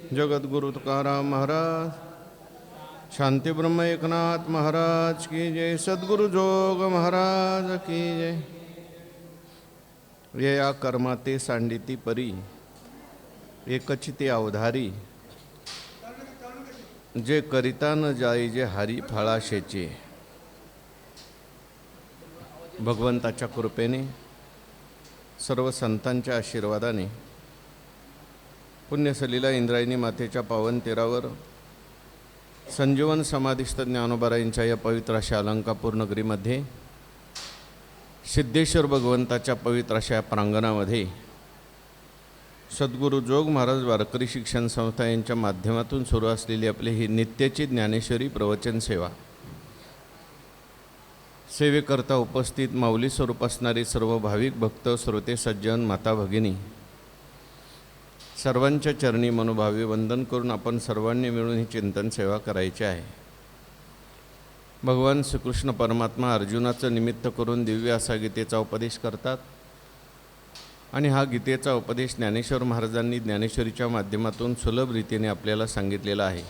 जगद्गुरु तुकाराम महाराज, शांती ब्रह्म एकनाथ महाराज की जय, सद्गुरु जोग महाराज की जय। ये या कर्माते सांडिती परी, एकची ते अवधारी, जे करिता न जाई जे हरी फळाशेचे। भगवंताच्या कृपेने, सर्व संतांच्या आशीर्वादाने, पुण्यसलीला इंद्रायणी मातेच्या पावन तीरावर संजीवन समाधिस्थ ज्ञानोबारायांच्या या पवित्र अशा अलंकापूर नगरीमध्ये, सिद्धेश्वर भगवंताच्या पवित्र अशा प्रांगणामध्ये सद्गुरू जोग महाराज वारकरी शिक्षण संस्था यांच्या माध्यमातून सुरू असलेली आपली ही नित्याची ज्ञानेश्वरी प्रवचन सेवा, सेवेकरता उपस्थित माऊली स्वरूप असणारी सर्व भाविक भक्त, श्रोते सज्जन, माता भगिनी, सर्वांच्या चरणी मनोभावे वंदन करून आपण सर्वांनी मिळून ही चिंतन सेवा करायची आहे। भगवान श्रीकृष्ण परमात्मा अर्जुनाचं निमित्त करून दिव्य असा गीतेचा उपदेश करतात आणि हा गीतेचा उपदेश ज्ञानेश्वर महाराजांनी ज्ञानेश्वरीच्या माध्यमातून सुलभ रीतीने आपल्याला सांगितलेला आहे।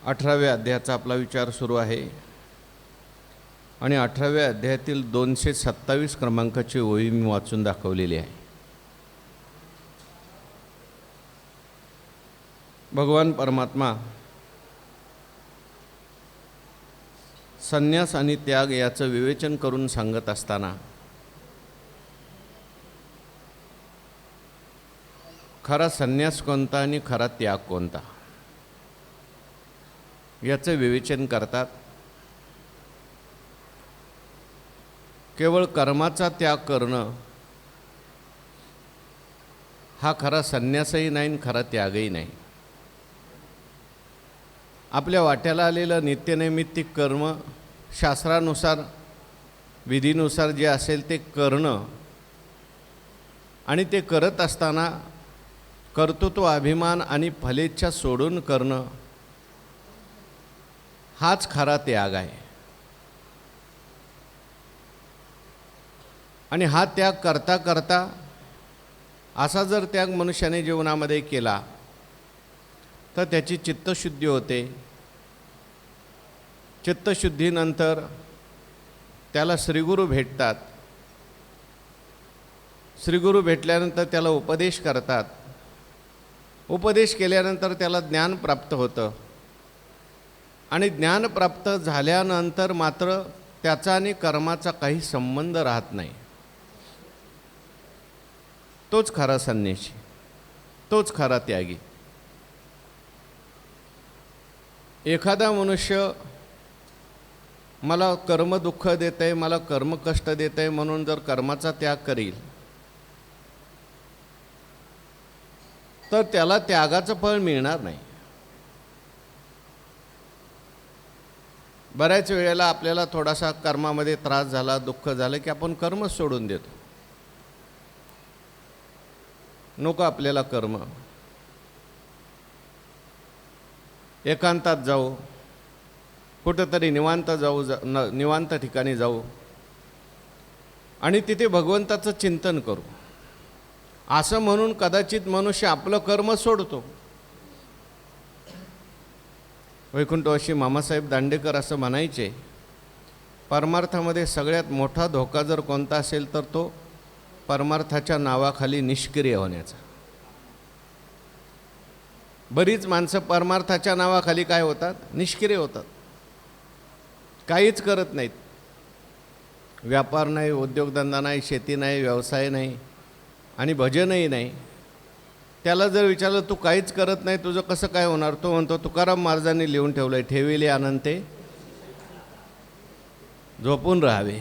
अठराव्या अध्यायाचा आपला विचार सुरू आहे आणि 18व्या अध्यायातील 227 क्रमांकाची ओळी मी वाचून दाखवलेली आहे। भगवान परमात्मा संन्यास आणि त्याग याचं विवेचन करून सांगत असताना खरा संन्यास कोणता आणि खरा त्याग कोणता याचं विवेचन करतात। केवळ कर्माचा त्याग करणं हा खरा संन्यासही नाही आणि खरा त्यागही नाही। आपल्या वाट्याला आलेलं नित्यनैमित्तिक कर्म शास्त्रानुसार विधीनुसार जे असेल ते करणं आणि ते करत असताना कर्तृत्व अभिमान आणि फलेच्छा सोडून करणं हाच खरा त्याग आहे। आणि हा त्याग करता करता असा जर त्याग मनुष्याने जीवनामध्ये केला तर त्याची चित्तशुद्धी होते। चित्तशुद्धीनंतर त्याला श्रीगुरू भेटतात। श्रीगुरू भेटल्यानंतर त्याला उपदेश करतात। उपदेश केल्यानंतर त्याला ज्ञान प्राप्त होतं आणि ज्ञान प्राप्त झाल्यानंतर मात्र त्याचा आणि कर्माचा काही संबंध राहत नाही। तोच खरा संन्यासी, तोच खरा त्यागी। एखादा मनुष्य मला कर्म दुःख देत आहे, मला कर्म कष्ट देत आहे म्हणून जर कर्माचा त्याग करील तर त्याला त्यागाचं फळ मिळणार नाही। बऱ्याच वेळेला आपल्याला थोडासा कर्मामध्ये त्रास झाला, दुःख झालं की आपण कर्म सोडून देतो, नको आपल्याला कर्म, एकांतात जाऊ, कुठंतरी निवांत जाऊ, निवांत ठिकाणी जाऊ आणि तिथे भगवंताचं चिंतन करू, असं म्हणून कदाचित मनुष्य आपलं कर्म सोडतो। वैकुंठवासी मामासाहेब दांडेकर असं म्हणायचे, परमार्थामध्ये सगळ्यात मोठा धोका जर कोणता असेल तर तो परमार्थाच्या नावाखाली निष्क्रिय होण्याचा। बरीच माणसं परमार्थाच्या नावाखाली काय होतात? निष्क्रिय होतात, काहीच करत नाहीत। व्यापार नाही, उद्योगधंदा नाही, शेती नाही, व्यवसाय नाही आणि भजनही नाही। त्याला जर विचारलं तू काहीच करत नाही, तुझं कसं काय होणार? तो म्हणतो तुकाराम महाराजांनी लिहून ठेवलंय, ठेविले अनंते झोपून राहावे।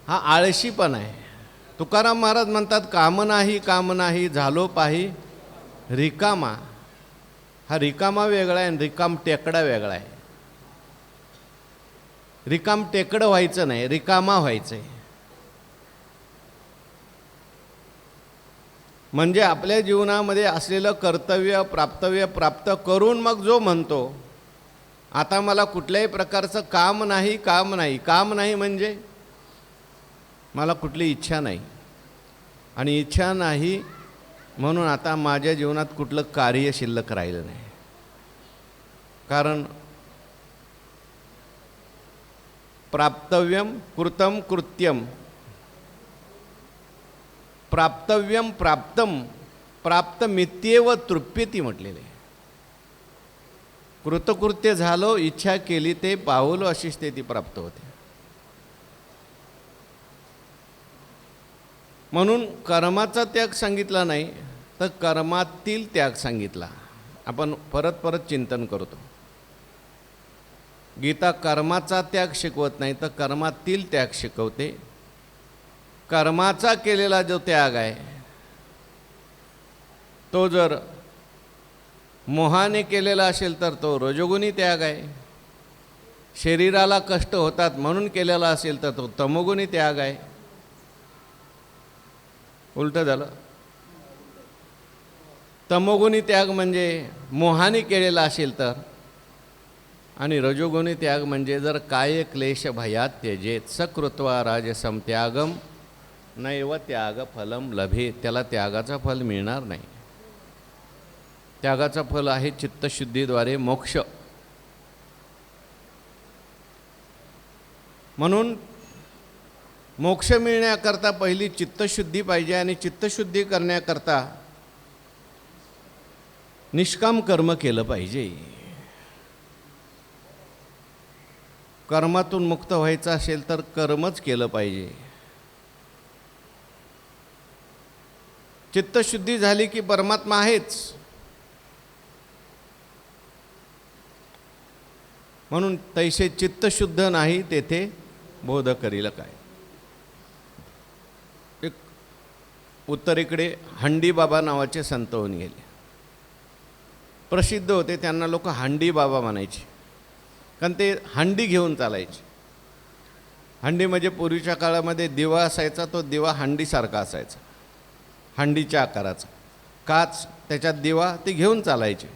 हा आळशीपणा आहे। तुकाराम महाराज म्हणतात काम नाही झालो पाही रिकामा। हा रिकामा वेगळा आहे आणि रिकाम टेकडा वेगळा आहे। रिकाम टेकडं व्हायचं नाही, रिकामा व्हायचं आहे। म्हणजे आपल्या जीवनामध्ये असलेलं कर्तव्य प्राप्त करून मग जो म्हणतो आता मला कुठल्याही प्रकारचं काम नाही म्हणजे मला कुठली इच्छा नाही, आणि इच्छा नाही म्हणून आता माझ्या जीवनात कुठलं कार्य शिल्लक राहिलं नाही. कारण प्राप्तव्यम कृतम कृत्यम, प्राप्तव्यम प्राप्तम प्राप्तमित्येव तृप्यती म्हटलेले. कृतकृत्य झालो, इच्छा केली ते पावलो, अशी स्थिती प्राप्त होते. म्हणून कर्माचा त्याग सांगितला नाही, तर कर्मातील त्याग सांगितला. आपण परत परत चिंतन करतो. गीता कर्माचा त्याग शिकवत नाही, तर कर्मातील त्याग शिकवते. कर्माचा केलेला जो त्याग आहे तो जर मोहाने केलेला असेल तर तो रजोगुणी त्याग आहे. शरीराला कष्ट होतात म्हणून केलेला असेल तर तो तमोगुणी त्याग आहे. उलटं झालं. तमोगुणी त्याग म्हणजे मोहाने केलेला असेल तर, आणि रजोगुणी त्याग म्हणजे जर काय क्लेश भयात त्यजेत सकृत्वा राजसम त्यागम नैव त्याग फलम लभे, त्याला त्यागाचा फल मिळणार नाही. त्यागाचा फल आहे चित्तशुद्धीद्वारे मोक्ष. म्हणून मोक्ष मिळण्याकरता पहिली चित्तशुद्धी पाहिजे, आणि चित्तशुद्धी करण्याकरता निष्काम कर्म केलं पाहिजे. कर्मातून मुक्त व्हायचं असेल तर कर्मच केलं पाहिजे. चित्तशुद्धी झाली की परमात्मा आहेच. म्हणून तैसे चित्तशुद्ध नाही तेथे बोध करील काय. एक उत्तरेकडे हंडी बाबा नावाचे संत होऊन गेले. प्रसिद्ध होते, त्यांना लोक हंडी बाबा म्हणायचे, कारण ते हंडी घेऊन चालायचे. हंडी म्हणजे पूर्वीच्या काळामध्ये दिवा असायचा, तो दिवा हंडीसारखा असायचा, हंडीच्या आकाराचा काच, त्याच्यात दिवा, ते घेऊन चालायचे.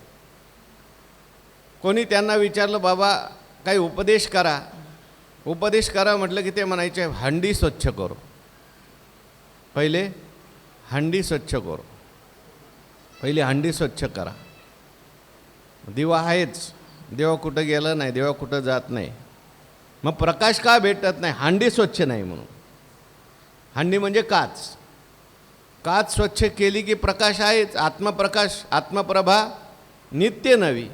कोणी त्यांना विचारलं, बाबा काही उपदेश करा. उपदेश करा म्हटलं की ते म्हणायचे, हंडी स्वच्छ करो. पहिले हंडी स्वच्छ करो, पहिले हंडी स्वच्छ करा. दिवा आहेच, देवा कुठं गेलं नाही, देवा कुठं जात नाही, मग प्रकाश का भेटत नाही? हंडी स्वच्छ नाही म्हणून. हंडी म्हणजे काच. काच स्वच्छ केली की प्रकाश आहेच, आत्मप्रकाश, आत्मप्रभा नित्य नवी.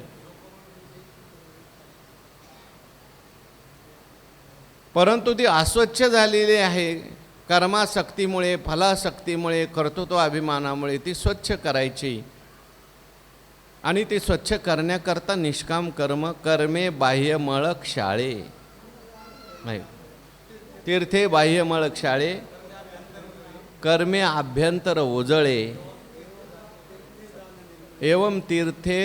परंतु ती अस्वच्छ झालेली आहे कर्मासक्तीमुळे, फलासक्तीमुळे, कर्तृत्व अभिमानामुळे. ती स्वच्छ करायची, आणि ती स्वच्छ करण्याकरता निष्काम कर्म, कर्मे बाह्य मळक शाळे नाही, तीर्थे बाह्य मळक शाळे, कर्मे आभ्यंतर ओजळे, एवं तीर्थे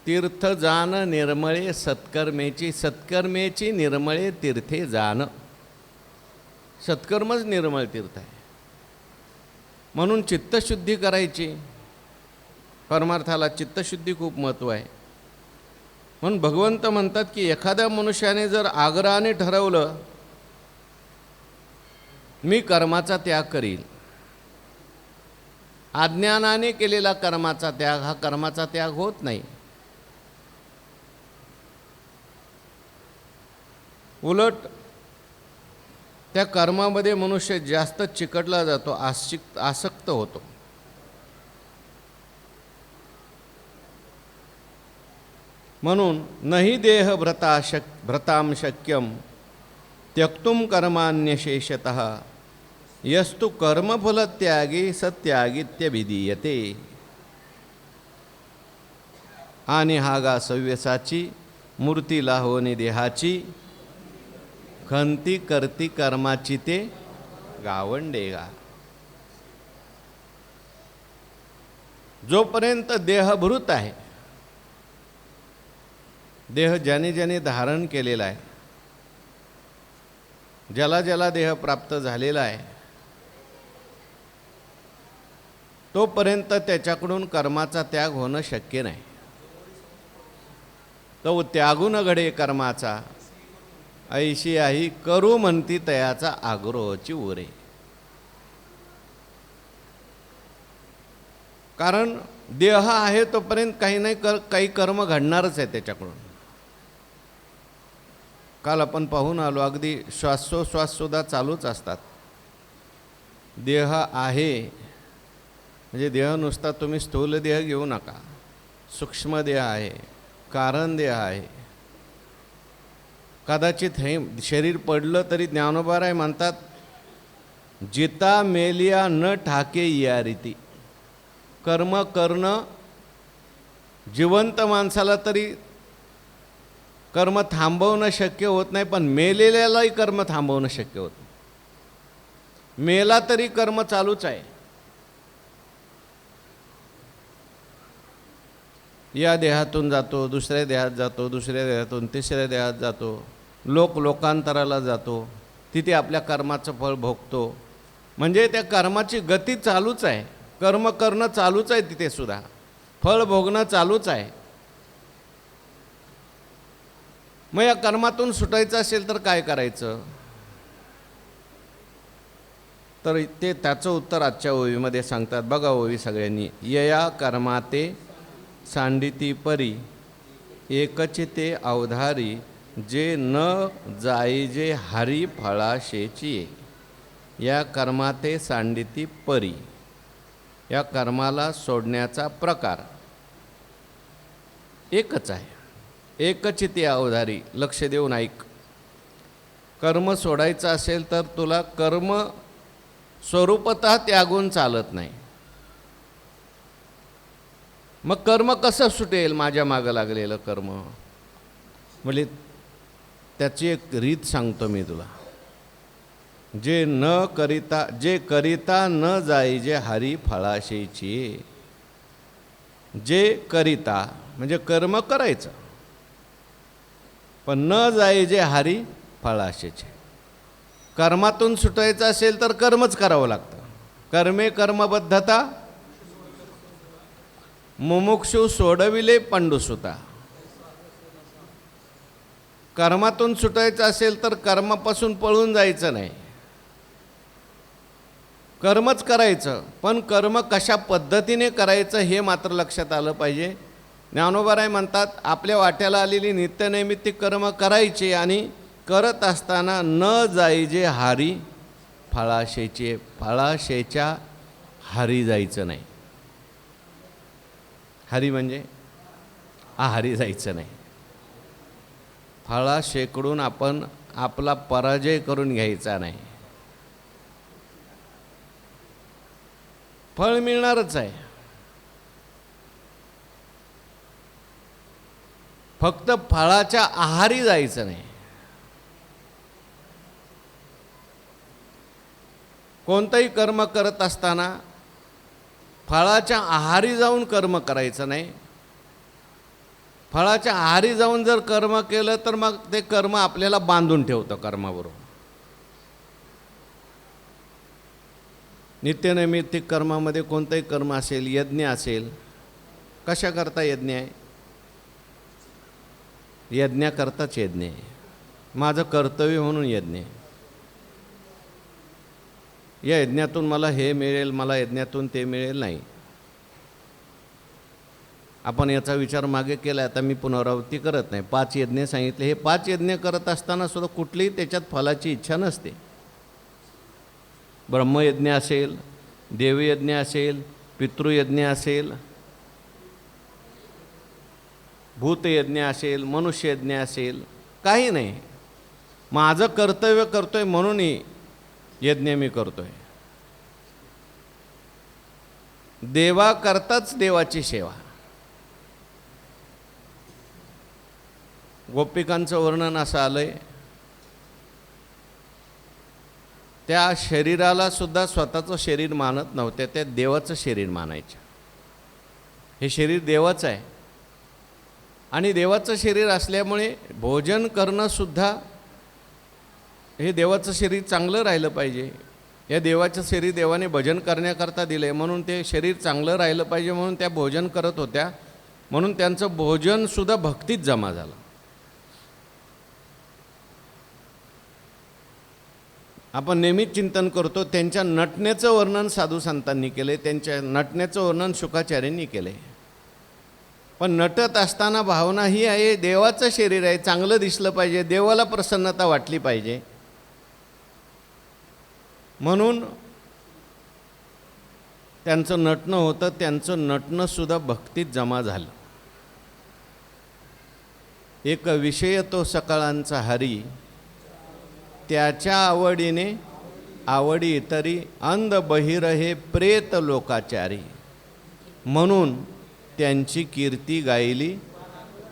तीर्थ जान निर्मळे सत्कर्मेची, सत्कर्मेची निर्मळे तीर्थे जान. सत्कर्मच निर्मळ तीर्थ आहे. म्हणून चित्तशुद्धी करायची. परमार्थाला चित्तशुद्धी खूप महत्त्व आहे. म्हणून भगवंत म्हणतात की एखाद्या मनुष्याने जर आग्रहाने ठरवलं मी कर्माचा त्याग करील, अज्ञानाने केलेला कर्माचा त्याग हा कर्माचा त्याग होत नाही. उलट त्या कर्मामध्ये मनुष्य जास्त चिकटला जातो, आसक्त होतो. म्हणून नहि देह भ्रताम शक्यम त्यक्तुम कर्मान्यशेषतः यस्तु कर्मफलत्यागी सत्यागित्यभिधीयते. आणि हागा सव्यसाची मूर्ती लाहोनी देहाची, खंती करती कर्माची ते गावंडेगा. जोपर्यंत देहभृत आहे, देह ज्याने ज्याने धारण केलेला आहे, ज्याला ज्याला देह प्राप्त झालेला आहे, तोपर्यंत त्याच्याकडून कर्माचा त्याग होणं शक्य नाही. तो त्यागून घडे कर्माचा, ऐशी आई करू म्हणती तयाचा आग्रहाची उरे. कारण देह आहे तोपर्यंत काही नाही काही कर्म घडणारच आहे त्याच्याकडून. काल आपण पाहून आलो, अगदी श्वासोश्वाससुद्धा चालूच असतात. देह आहे म्हणजे देह नुसता तुम्ही स्थूल देह घेऊ नका, सूक्ष्म देह आहे, कारण देह आहे. कदाचित हे शरीर पडलं तरी ज्ञानोबाराय म्हणतात, जिता मेलिया न ठाके या रीती. कर्म करणं जिवंत माणसाला तरी कर्म थांबवणं शक्य होत नाही, पण मेलेल्यालाही कर्म थांबवणं शक्य होत नाही. मेला तरी कर्म चालूच आहे. या देहातून जातो, दुसऱ्या देहात जातो, दुसऱ्या देहातून तिसऱ्या देहात जातो, लोकांतराला जातो, तिथे आपल्या कर्माचं फळ भोगतो. म्हणजे त्या कर्माची गती चालूच आहे. कर्म करणं चालूच आहे, तिथे सुद्धा फळ भोगणं चालूच आहे. मग या कर्मातून सुटायचं असेल तर काय करायचं? तर ते त्याचं उत्तर आजच्या ओवीमध्ये सांगतात. बघा ओवी सगळ्यांनी. यया कर्माते सांडिती परी एकचिते अवधारी जे न जाईजे हरी फळाशेची. या कर्माते सांडिती परी, या कर्माला सोडण्याचा प्रकार एकच आहे. एकचिते अवधारी. लक्ष देऊन ऐक. कर्म सोडायचं असेल तर तुला कर्म स्वरूपतः त्यागून चालत नाही. मग कर्म कसं सुटेल? माझ्या मागं लागलेलं कर्म. म्हणजे त्याची एक रीत सांगतो मी तुला. जे करिता न जाईजे हरी फळाशेची. जे करिता म्हणजे कर्म करायचं, पण न जाईजे हरी फळाशेचे. कर्मातून सुटायचं असेल तर कर्मच करावं लागतं. कर्मे कर्मबद्धता मुमुक्षु सोडविले पंडुसुता. कर्मातून सुटायचं असेल तर कर्मापासून पळून जायचं नाही, कर्मच करायचं. पण कर्म कशा पद्धतीने करायचं हे मात्र लक्षात आलं पाहिजे. ज्ञानोबाराय म्हणतात, आपल्या वाट्याला आलेली नित्यनैमित्तिक कर्म करायचे आणि करत असताना न जाईजे हारी फळाशेचे. फळाशेच्या हारी जायचं नाही. हरी म्हणजे आहारी जायचं नाही. फळाशेकडून आपण आपला पराजय करून घ्यायचा नाही. फळ मिळणारच आहे, फक्त फळाच्या आहारी जायचं नाही. कोणतंही कर्म करत असताना फळाच्या आहारी जाऊन कर्म करायचं नाही. फळाच्या आहारी जाऊन जर कर्म केलं तर मग ते कर्म आपल्याला बांधून ठेवतं कर्माबरोबर. नित्यनैमित्तिक कर्मामध्ये कोणतंही कर्म असेल, यज्ञ असेल, कशाकरता यज्ञ आहे? यज्ञाकरताच यज्ञ आहे. माझं कर्तव्य म्हणून यज्ञ आहे. या यज्ञातून मला हे मिळेल, मला यज्ञातून ते मिळेल नाही. आपण याचा विचार मागे केला. आता मी पुनरावृत्ती करत नाही. 5 यज्ञ सांगितले. हे 5 यज्ञ करत असताना सुद्धा कुठलीही त्याच्यात फलाची इच्छा नसते. ब्रह्मयज्ञ असेल, देवयज्ञ असेल, पितृयज्ञ असेल, भूतयज्ञ असेल, मनुष्ययज्ञ असेल, काही नाही. माझं कर्तव्य करतोय म्हणूनही यज्ञ मी करतोय. देवाकरताच देवाची सेवा. गोपिकांचं वर्णन असं आलंय, त्या शरीराला सुद्धा स्वतःचं शरीर मानत नव्हत्या, त्या देवाचं शरीर मानायच्या. हे शरीर देवाचं आहे आणि देवाचं शरीर असल्यामुळे भोजन करणं सुद्धा हे देवाचं शरीर चांगलं राहिलं पाहिजे. या देवाचं शरीर देवाने भजन करण्याकरता दिले, म्हणून ते शरीर चांगलं राहिलं पाहिजे म्हणून त्या भोजन करत होत्या. म्हणून त्यांचं भोजनसुद्धा भक्तीत जमा झालं. आपण नेहमीच चिंतन करतो, त्यांच्या नटनेचं वर्णन साधू संतांनी केले, त्यांच्या नटनेचं वर्णन शुकाचार्यांनी केले. पण नटत असताना भावना ही आहे, देवाचं शरीर आहे, चांगलं दिसलं पाहिजे, देवाला प्रसन्नता वाटली पाहिजे, म्हणून त्यांचं नटणं होतं. त्यांचं नटणंसुद्धा भक्तीत जमा झालं. एक विषय तो सकाळांचा हरी, त्याच्या आवडीने आवडी इतरी, अंध बहिर हे प्रेत लोकाचारी, म्हणून त्यांची कीर्ती गायली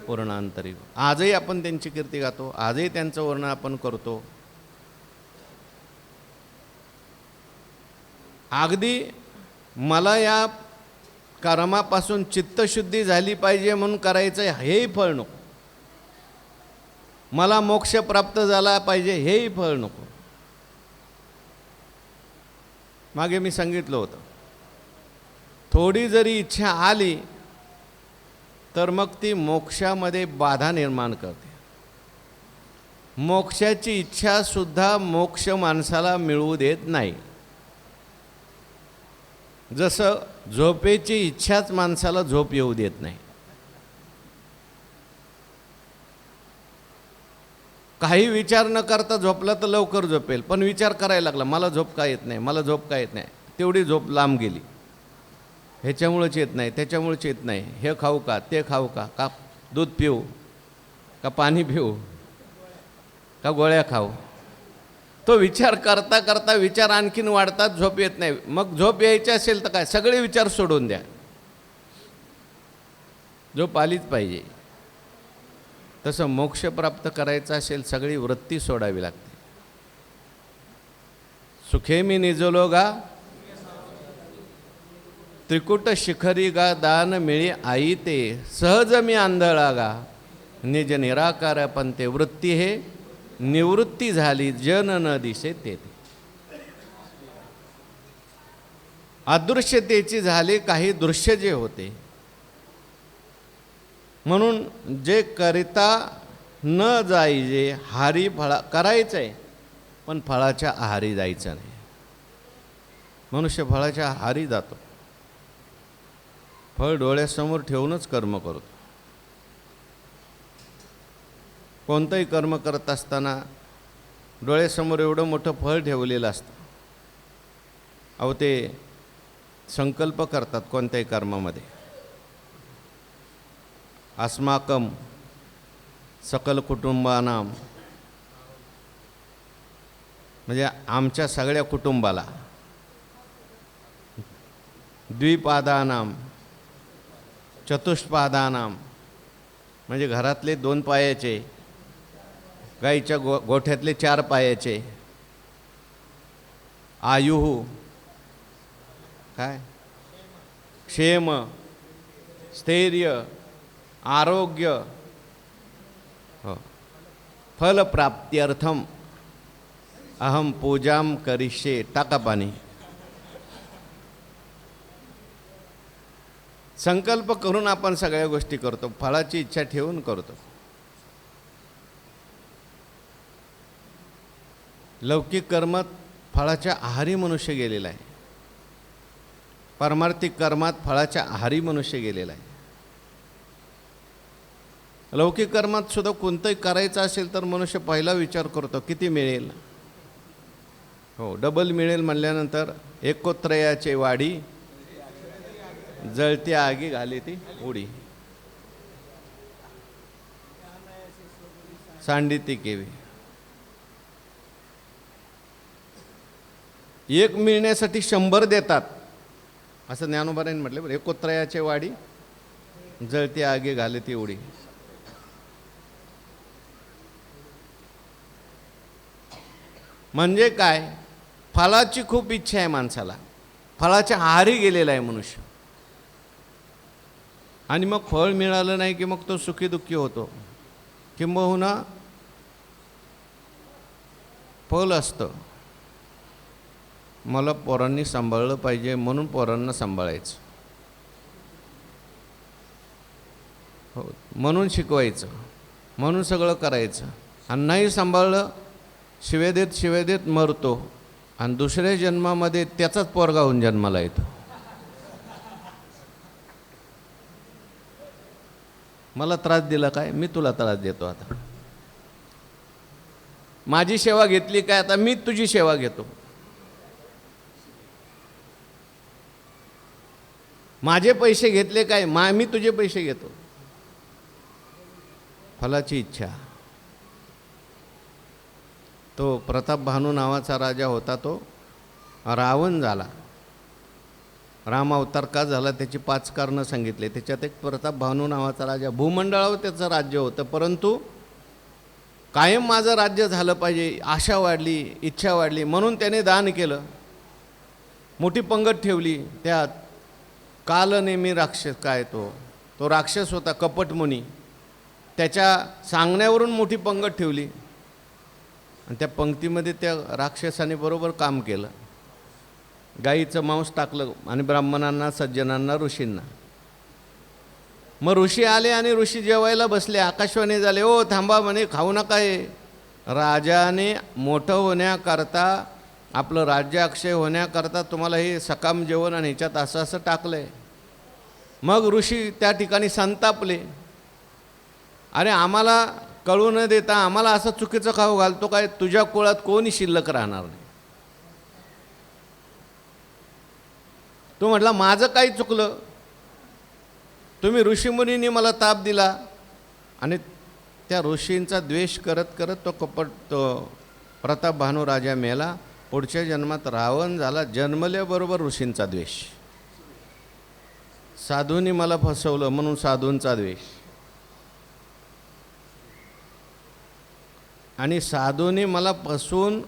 वर्णांतरी. आजही आपण त्यांची कीर्ती गातो, आजही त्यांचं वर्णन आपण करतो. अगदी मला या कर्मापासून चित्तशुद्धी झाली पाहिजे म्हणून करायचं हेही फळ नको, मला मोक्ष प्राप्त झाला पाहिजे हेही फळ नको. मागे मी सांगितलं होतं, थोडी जरी इच्छा आली तर मग ती मोक्षामध्ये बाधा निर्माण करते. मोक्षाची इच्छासुद्धा मोक्ष माणसाला मिळवू देत नाही. जसं झोपेची इच्छाच माणसाला झोप येऊ देत नाही. काही विचार न करता झोपला तर लवकर झोपेल, पण विचार करायला लागला, मला झोप का येत नाही, मला झोप का येत नाही, तेवढी झोप लांब गेली. ह्याच्यामुळेच येत नाही, त्याच्यामुळेच येत नाही, हे खाऊ का, ते खाऊ का, का दूध पिऊ का, पाणी पिऊ का, गोळ्या खाऊ. तो विचार करता करता विचार आणखीन वाढतात, झोप येत नाही. मग झोप यायची असेल तर काय, सगळे विचार सोडून द्या, झोप आलीच पाहिजे. तसं मोक्ष प्राप्त करायचं असेल सगळी वृत्ती सोडावी लागते. सुखे मी निजलो गा त्रिकुट शिखरी गा, दान मिळे आई ते, सहज मी आंधळा गा निज निराकार पंते, वृत्ती हे निवृत्ती झाली जन न दिसे ते. अदृश्यतेची झाले काही दृश्य जे होते, म्हणून जे करिता न जायचे हारी फळा करायचं आहे, पण फळाच्या आहारी जायचं नाही. मनुष्य फळाच्या आहारी जातो, फळ डोळ्यासमोर ठेवूनच कर्म करतो. कोणतंही कर्म करत असताना डोळ्यासमोर एवढं मोठं फळ ठेवलेलं असतं. अहो ते संकल्प करतात कोणत्याही कर्मामध्ये, अस्माकम सकल कुटुंबानां, म्हणजे आमच्या सगळ्या कुटुंबाला, द्विपादानां चतुष्पादानां, म्हणजे घरातले 2 पायाचे, गाईच्या गोठ्यातले 4 पायाचे, आयुः काय, क्षेम, स्थैर्य, आरोग्य, हो, फलप्राप्त्यर्थम अहम पूजाम करिष्ये, टाका पाणी. संकल्प करून आपण सगळ्या गोष्टी करतो, फळाची इच्छा ठेवून करतो. लौकिक कर्मात फळाच्या आहारी मनुष्य गेलेला आहे, पारमार्थिक कर्मात फळाच्या आहारी मनुष्य गेलेला आहे. लौकिक कर्मात सुद्धा कोणतंही करायचं असेल तर मनुष्य पहिला विचार करतो किती मिळेल. हो, डबल मिळेल म्हणल्यानंतर एकोत्रयाचे वाडी, जळत्या आगी घाली ती उडी, सांडिती केवी. एक मिळण्यासाठी 100 देतात असं ज्ञानोबारांनी म्हटलं. बरं, एकोत्रयाचे वाडी, जळती आगी घाले ती उडी. म्हणजे काय, फळाची खूप इच्छा आहे माणसाला, फळाच्या आहारी गेलेला आहे मनुष्य, आणि मग फळ मिळालं नाही की मग तो सुखी दुःखी होतो. किंबहुना फळ असतं, मला पोरांनी सांभाळलं पाहिजे म्हणून पोरांना सांभाळायचं, हो, म्हणून शिकवायचं, म्हणून सगळं करायचं, आणि नाही सांभाळलं शिवे देत मरतो आणि दुसऱ्या जन्मामध्ये त्याचाच पोरगा होऊन जन्माला येतो. मला त्रास दिला काय, मी तुला त्रास देतो. आता माझी सेवा घेतली काय, आता मी तुझी सेवा घेतो. माझे पैसे घेतले काय, मी तुझे पैसे घेतो. फलाची इच्छा. तो प्रताप भानू नावाचा राजा होता, तो रावण झाला. राम अवतार का झाला त्याची 5 कारणं सांगितले. त्याच्यात एक प्रताप भानू नावाचा राजा, भूमंडळावर त्याचं राज्य होतं, परंतु कायम माझं राज्य झालं पाहिजे आशा वाढली, इच्छा वाढली, म्हणून त्याने दान केलं. मोठी पंगत ठेवली. त्यात कालनेमी राक्षस, काय तो राक्षस होता, कपटमुनी. त्याच्या सांगण्यावरून मोठी पंगत ठेवली आणि त्या पंक्तीमध्ये त्या राक्षसाने बरोबर काम केलं. गाईचं मांस टाकलं आणि ब्राह्मणांना, सज्जनांना, ऋषींना. मग ऋषी आले आणि ऋषी जेवायला बसले. आकाशवाणी झाले, ओ थांबा म्हणे, खाऊ नका हे. राजाने मोठं होण्याकरता, आपलं राज्य अक्षय होण्याकरता तुम्हाला हे सकाम जेवण आणि ह्याच्यात असं असं टाकलं आहे. मग ऋषी त्या ठिकाणी संतापले. अरे आम्हाला कळू न देता आम्हाला असं चुकीचं खाऊ घालतो काय, तुझ्या कुळात कोणी शिल्लक राहणार नाही. तो म्हटला माझं काही चुकलं, तुम्ही ऋषीमुनींनी मला ताप दिला. आणि त्या ऋषींचा द्वेष करत करत तो प्रताप भानू राजा मेला. पुढच्या जन्मात रावण झाला. जन्मल्याबरोबर ऋषींचा द्वेष. साधूंनी मला फसवलं म्हणून साधूंचा द्वेष. आणि साधूंनी मला फसवून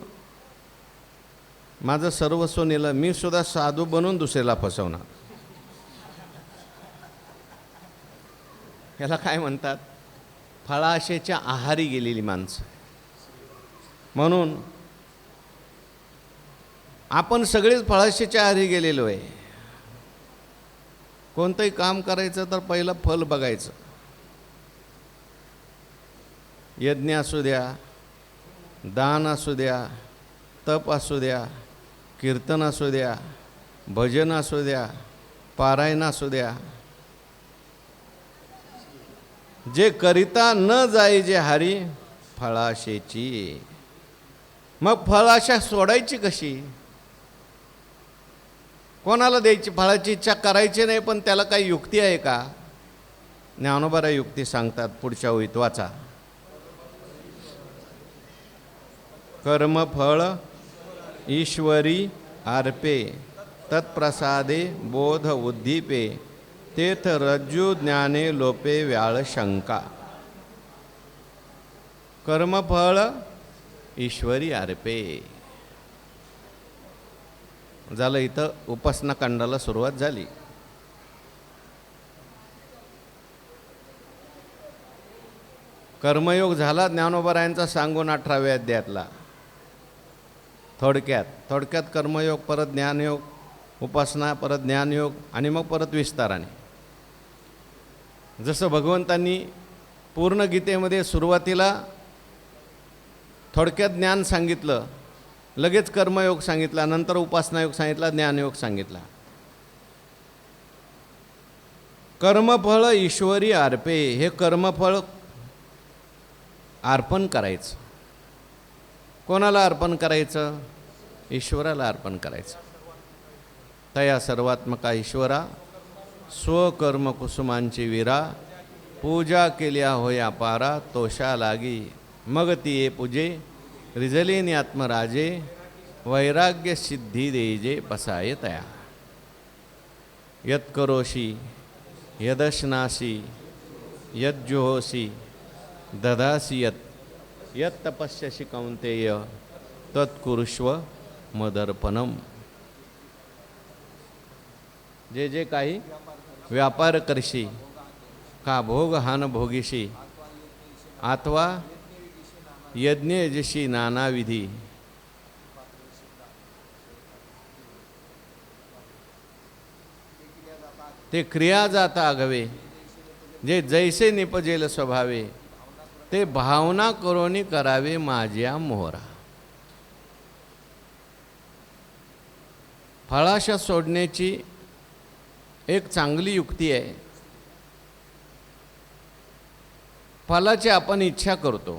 माझं सर्वस्व नेलं, मी सुद्धा साधू बनून दुसऱ्याला फसवणार. याला काय म्हणतात, फळाशेच्या आहारी गेलेली माणसं. म्हणून आपण सगळेच फळाशेच्या आहारी गेलेलो आहे. कोणतंही काम करायचं तर पहिलं फल बघायचं. यज्ञ असू द्या, दान असू द्या, तप असू द्या, कीर्तन असू द्या, भजन असू द्या, पारायण असू द्या, जे करिता न जाई जे हरी फळाशेची. मग फळाशा सोडायची कशी, कोणाला द्यायची? फळाची इच्छा करायची नाही, पण त्याला काही युक्ती आहे का? ज्ञानोबा युक्ती सांगतात. पुढच्या ओळीत वाचा. कर्मफळ ईश्वरी अर्पे, तत्प्रसादे बोध उद्दीपे, तेथ रज्जू ज्ञाने लोपे व्याळ शंका. कर्मफळ ईश्वरी अर्पे झालं. इथं उपासना कांडाला सुरुवात झाली. कर्मयोग झाला ज्ञानोबरायांचा सांगून 18व्या अध्यायातला. थोडक्यात कर्मयोग, परत ज्ञानयोग, उपासना, परत ज्ञानयोग आणि मग परत विस्ताराने. जसं भगवंतांनी पूर्ण गीतेमध्ये सुरुवातीला थोडक्यात ज्ञान सांगितलं, लगेच कर्मयोग सांगितला, नंतर उपासनायोग सांगितला, ज्ञानयोग सांगितला. कर्मफळ ईश्वरी अर्पे, हे कर्मफळ अर्पण करायचं. कोणाला अर्पण करायचं? ईश्वराला अर्पण करायचं. तया सर्वात्मका ईश्वरा, स्वकर्म कुसुमांची वीरा, पूजा केल्या होया पारा, तोषा लागी मग ती ये पूजे, रिजलेनी आत्मराजे, वैराग्य सिद्धी देजे बसाये तया. यत करोशी यदशनासी यज्जुहोसी ददासी यत तपस्यसी कौंतेय तत्कुरुष्व मदर्पणम. जे जे काही व्यापार करशी, का भोग हान भोगीशी, अथवा यज्ञ यजशी नानाविधी, ते क्रिया जाता आघवे, जे जैसे निपजेल स्वभावे, ते भावना करोनी करावे माझ्या मोहरा. फळाशा सोडण्याची एक चांगली युक्ती आहे. फलाची आपण इच्छा करतो,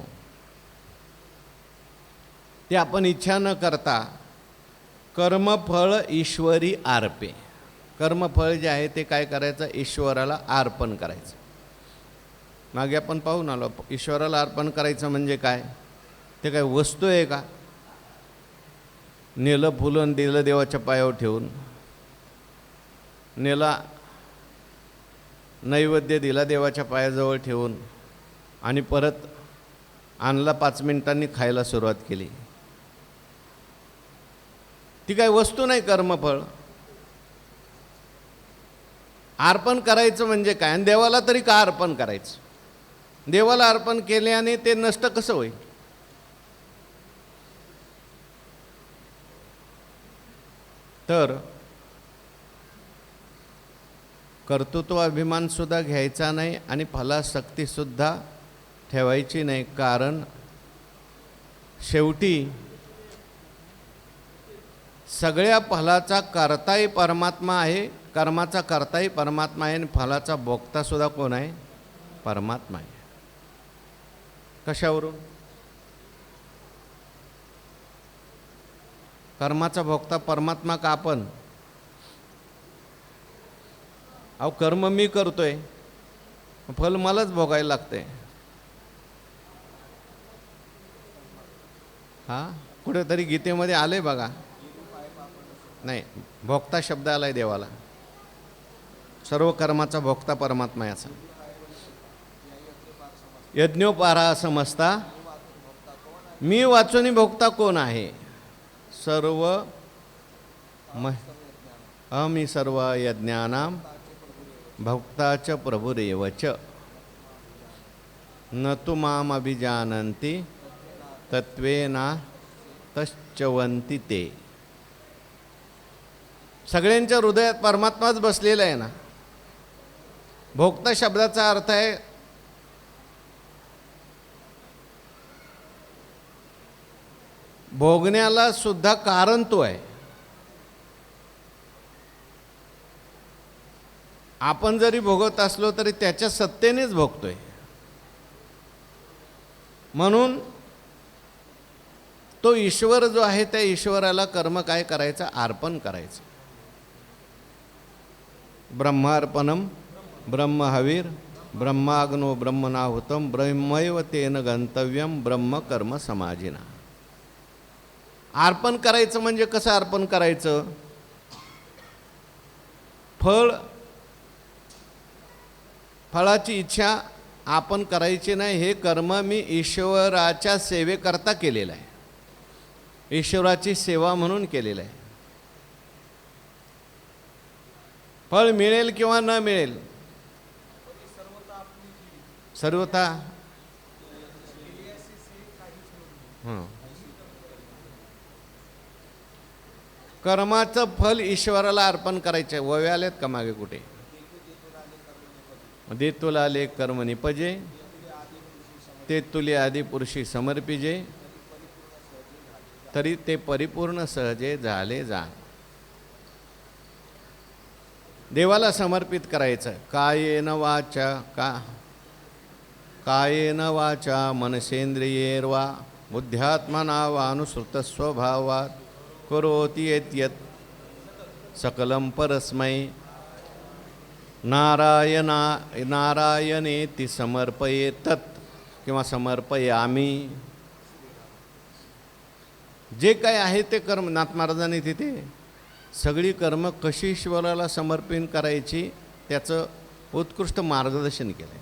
ते आपण इच्छा न करता कर्मफळ ईश्वरी अर्पे, कर्मफळ जे आहे ते काय करायचं, ईश्वराला अर्पण करायचं. मागे आपण पाहून आलो, ईश्वराला अर्पण करायचं म्हणजे काय, ते काय वस्तू आहे का? नेलं फुलं दिलं देवाच्या पायावर ठेवून, नेला नैवेद्य दिला देवाच्या पायाजवळ ठेवून आणि परत आणला 5 मिनिटांनी खायला सुरुवात केली, ती काय वस्तू नाही. कर्मफळ अर्पण करायचं म्हणजे काय, आणि देवाला तरी का अर्पण करायचं? देवाला अर्पण केल्याने ते नष्ट कसं होईल? तर कर्तृत्व अभिमानसुद्धा घ्यायचा नाही आणि फलासक्तीसुद्धा ठेवायची नाही. कारण शेवटी सगळ्या फलाचा कर्ताही परमात्मा आहे, कर्माचा कर्ताही परमात्मा आहे आणि फलाचा भोगतासुद्धा कोण आहे? परमात्मा आहे. कशावरून? कर्माचा भोगता परमात्मा का आपण? अहो कर्म मी करतोय, फल मलाच भोगायला लागते. हां, कुठेतरी गीतेमध्ये आलंय बघा. नाही, भोक्ता शब्द आलाय देवाला. सर्व कर्माचा भोक्ता परमात्मा आहे. असा यज्ञोपारा समजता मी वाचून भोक्ता कोण आहे? सर्व अमी सर्व यज्ञानाम भोक्ताच प्रभुरेवच न तु माम अभिजानन्ति तत्वेना तश्चवन्ति ते. सगळ्यांच्या हृदयात परमात्माच बसलेला आहे ना. भोक्ता शब्दाचा अर्थ आहे भोगण्याला सुद्धा कारण तो आहे. आपण जरी भोगत असलो तरी त्याच्या सत्तेनेच भोगतोय. म्हणून तो ईश्वर जो आहे त्या ईश्वराला कर्म काय करायचं? अर्पण करायचं. ब्रह्मार्पणम ब्रह्महवीर ब्रह्माग्नो ब्रह्मणाहुतम ब्रह्मैव तेन गंतव्यम ब्रह्म कर्म समाजिना. अर्पण करायचं म्हणजे कसं अर्पण करायचं? फळाची इच्छा आपण करायची नाही. हे कर्म मी ईश्वराच्या सेवेकरता केलेलं आहे, ईश्वराची सेवा म्हणून केलेलं आहे. फळ मिळेल किंवा न मिळेल, सर्वथा कर्माचं फल ईश्वराला अर्पण करायचं आहे. ववे आलेत का मागे कुठे? दे तुला लेख कर्म निपजे ते तुले आदि पुरुषी समर्पिजे तरी ते परिपूर्ण सहजे झाले जा. देवाला समर्पित करायचं. कायेन वाचा मनसेंद्रियेर्वा बुद्ध्यात्मना वानुसृत स्वभावात करोति यत् सकलं परस्मै नारायणेति समर्पये तत् किंवा समर्पयामी. जे काय आहे ते कर्म, नाथ महाराजांनी तिथे सगळी कर्म कशी ईश्वराला समर्पण करायची त्याचं उत्कृष्ट मार्गदर्शन केलं.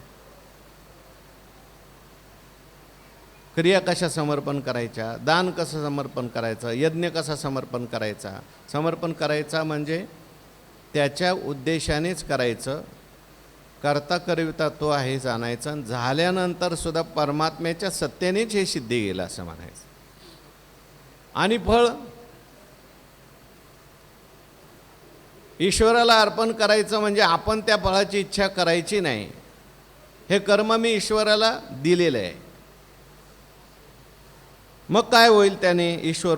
क्रिया कशा समर्पण करायच्या, दान कसं समर्पण करायचं, यज्ञ कसा समर्पण करायचा. समर्पण करायचा म्हणजे त्याच्या उद्देशानेच करायचं. करता करविता तो आहे जाणायचं. झाल्यानंतर सुद्धा परमात्म्याच्या सत्तेनेच हे सिद्धी गेलं असं म्हणायचं. आणि फळ ईश्वराला अर्पण करायचं म्हणजे आपण त्या फळाची इच्छा करायची नाही. हे कर्म मी ईश्वराला दिलेलं आहे. मग काय होईल त्याने? ईश्वर